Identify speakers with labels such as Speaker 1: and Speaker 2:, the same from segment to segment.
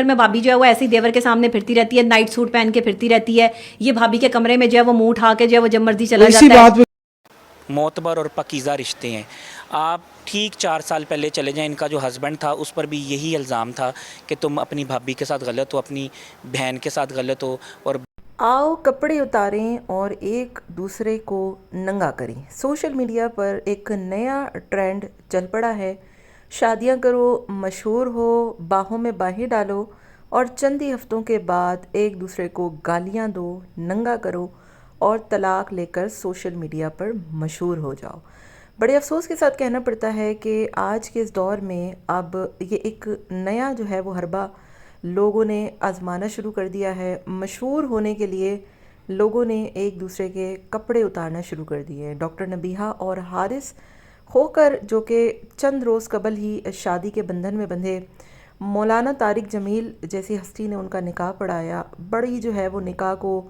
Speaker 1: में भाभी जो है वो ऐसे ही देवर के सामने फिरती रहती है, नाइट सूट पहन के फिरती रहती है। ये भाभी के कमरे में जो है वो मुंह उठा के जो है वो जब मर्जी चला जाता है।
Speaker 2: मोतबर और पकीज़ा रिश्ते हैं। आप ठीक 4 साल पहले चले जाएं, इनका जो हस्बैंड था उस पर भी यही इल्ज़ाम था कि तुम अपनी भाभी के साथ गलत हो, अपनी बहन के साथ गलत हो। और
Speaker 3: आओ कपड़े उतारें और एक दूसरे को नंगा करें। सोशल मीडिया पर एक नया ट्रेंड चल पड़ा है। शादियां करो, मशहूर हो, बाहों में बाहें डालो और चंद ही हफ्तों के बाद एक दूसरे को गालियां दो, नंगा करो और तलाक लेकर सोशल मीडिया पर मशहूर हो जाओ। बड़े अफसोस के साथ कहना पड़ता है कि आज के इस दौर में अब ये एक नया जो है वो हरबा लोगों ने आजमाना शुरू कर दिया है। मशहूर होने के लिए लोगों ने एक दूसरे के कपड़े उतारना शुरू कर दिए हैं। डॉक्टर नबीहा और हारिस खोकर जो कि चंद रोज़ कबल ही शादी के बंधन में बंधे, मौलाना तारिक जमील जैसी हस्ती ने उनका निकाह पढ़ाया। बड़ी जो है वो निकाह को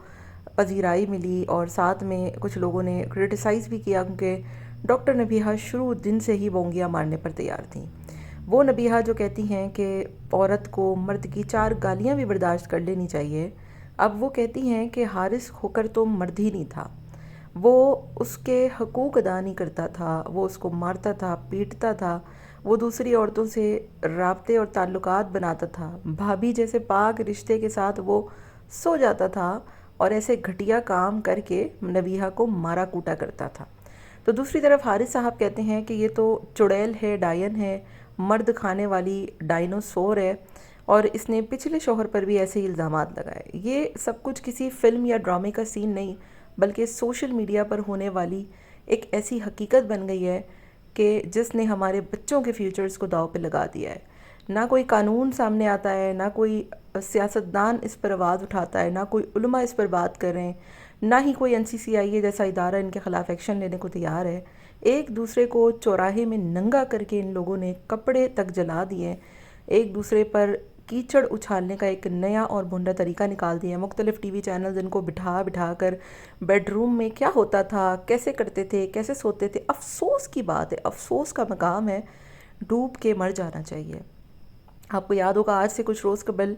Speaker 3: पजीराई मिली और साथ में कुछ लोगों ने क्रिटिसाइज़ भी किया क्योंकि डॉक्टर नबीहा शुरू दिन से ही बोंगियाँ मारने पर तैयार थीं। वो नबीहा जो कहती हैं कि औरत को मर्द की 4 गालियाँ भी बर्दाश्त कर लेनी चाहिए, अब वो कहती हैं कि हारिस खोकर तो मर्द ही नहीं था, वो उसके हकूक़ अदा नहीं करता था, वो उसको मारता था, पीटता था, वो दूसरी औरतों से राब्ते और ताल्लुकात बनाता था, भाभी जैसे पाक रिश्ते के साथ वो सो जाता था और ऐसे घटिया काम करके नबीहा को मारा कूटा करता था। तो दूसरी तरफ हारिस साहब कहते हैं कि ये तो चुड़ैल है, डायन है, मर्द खाने वाली डायनासोर है और इसने पिछले शौहर पर भी ऐसे ही इल्ज़ामात लगाए। ये सब कुछ किसी फ़िल्म या ड्रामे का सीन नहीं, बल्कि सोशल मीडिया पर होने वाली एक ऐसी हकीकत बन गई है कि जिसने हमारे बच्चों के फ्यूचर्स को दांव पे लगा दिया है। ना कोई कानून सामने आता है, ना कोई सियासतदान इस पर आवाज़ उठाता है, ना कोई उलमा इस पर बात कर रहे हैं, ना ही कोई NCCIA जैसा इदारा इनके ख़िलाफ़ एक्शन लेने को तैयार है। एक दूसरे को चौराहे में नंगा करके इन लोगों ने कपड़े तक जला दिए, एक दूसरे पर कीचड़ उछालने का एक नया और भुंडा तरीका निकाल दिया। मुख्तलिफ़ TV चैनल्स इनको बिठा बिठा कर बेडरूम में क्या होता था, कैसे करते थे, कैसे सोते थे। अफसोस की बात है, अफसोस का मकाम है, डूब के मर जाना चाहिए। आपको याद होगा आज से कुछ रोज़ कबल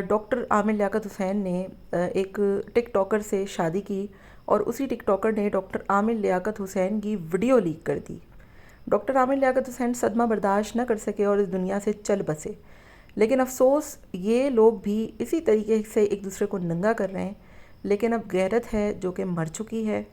Speaker 3: डॉक्टर आमिर लियाकत हुसैन ने एक टिकटॉकर से शादी की और उसी टिकटॉकर ने डॉक्टर आमिर लियाकत हुसैन की वीडियो लीक कर दी। डॉक्टर आमिर लियाकत हुसैन सदमा बर्दाश्त न कर सके और इस दुनिया से चल बसे। लेकिन अफसोस ये लोग भी इसी तरीके से एक दूसरे को नंगा कर रहे हैं। लेकिन अब गैरत है जो कि मर चुकी है।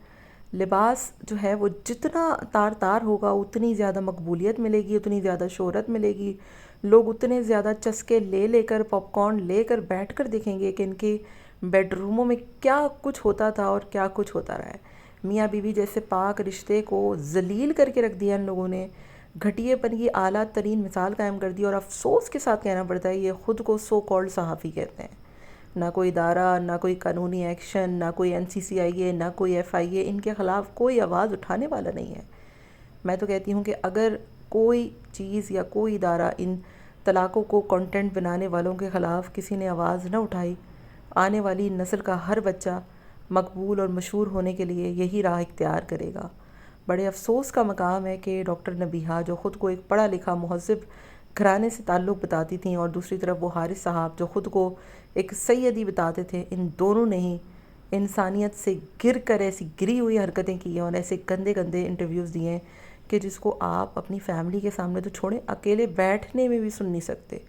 Speaker 3: लिबास जो है वो जितना तार तार होगा उतनी ज़्यादा मकबूलियत मिलेगी, उतनी ज़्यादा शोहरत मिलेगी। लोग उतने ज़्यादा चस्के ले लेकर, पॉपकॉर्न लेकर बैठ कर देखेंगे कि इनके बेडरूमों में क्या कुछ होता था और क्या कुछ होता रहा है। मियाँ बीवी जैसे पाक रिश्ते को जलील करके रख दिया इन लोगों ने, घटिएपन की आला तरीन मिसाल कायम कर दी। और अफसोस के साथ कहना पड़ता है ये ख़ुद को सो कॉल्ड सहाफ़ी कहते हैं। ना कोई इदारा, ना कोई कानूनी एक्शन, ना कोई NCCIA, ना कोई FIA, इनके ख़िलाफ़ कोई आवाज़ उठाने वाला नहीं है। मैं तो कहती हूँ कि अगर कोई चीज़ या कोई इदारा इन तलाक़ों को कंटेंट बनाने वालों के ख़िलाफ़ किसी ने आवाज़ न उठाई, आने वाली नस्ल का हर बच्चा मकबूल और मशहूर होने के लिए यही राह इख्तियार करेगा। बड़े अफसोस का मकाम है कि डॉक्टर नबीहा जो ख़ुद को एक पढ़ा लिखा महज़्ज़ब घराने से ताल्लुक़ बताती थीं और दूसरी तरफ वो हारिस साहब जो ख़ुद को एक सैयदी बताते थे, इन दोनों ने ही इंसानियत से गिर कर ऐसी गिरी हुई हरकतें की हैं और ऐसे गंदे गंदे इंटरव्यूज़ दिए हैं कि जिसको आप अपनी फैमिली के सामने तो छोड़ें, अकेले बैठने में भी सुन नहीं सकते।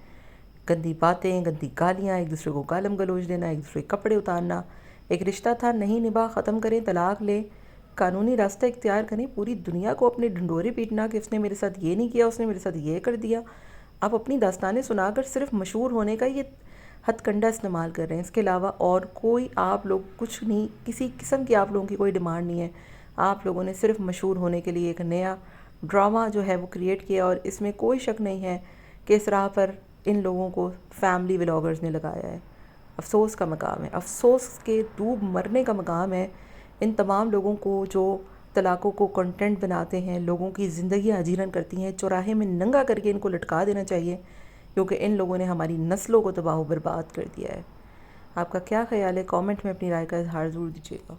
Speaker 3: गंदी बातें, गंदी गालियाँ, एक दूसरे को गालम गलोच देना, एक दूसरे के कपड़े उतारना। एक रिश्ता था, नहीं निभा, ख़त्म करें, तलाक लें, कानूनी रास्ता इख्तियार करें। पूरी दुनिया को अपने ढिंढोरे पीटना कि उसने मेरे साथ ये नहीं किया, उसने मेरे साथ ये कर दिया। आप अपनी दास्तानें सुनाकर सिर्फ मशहूर होने का ये हथकंडा इस्तेमाल कर रहे हैं। इसके अलावा और कोई आप लोग कुछ नहीं, किसी किस्म की आप लोगों की कोई डिमांड नहीं है। आप लोगों ने सिर्फ मशहूर होने के लिए एक नया ड्रामा जो है वो क्रिएट किया और इसमें कोई शक नहीं है कि इस राह पर इन लोगों को फैमिली व्लॉगर्स ने लगाया है। अफसोस का मकाम है, अफसोस के डूब मरने का मकाम है इन तमाम लोगों को जो तलाक़ों को कंटेंट बनाते हैं, लोगों की ज़िंदगी अजीरन करती हैं। चौराहे में नंगा करके इनको लटका देना चाहिए क्योंकि इन लोगों ने हमारी नस्लों को तबाह बर्बाद कर दिया है। आपका क्या ख्याल है? कमेंट में अपनी राय का इजहार ज़रूर दीजिएगा।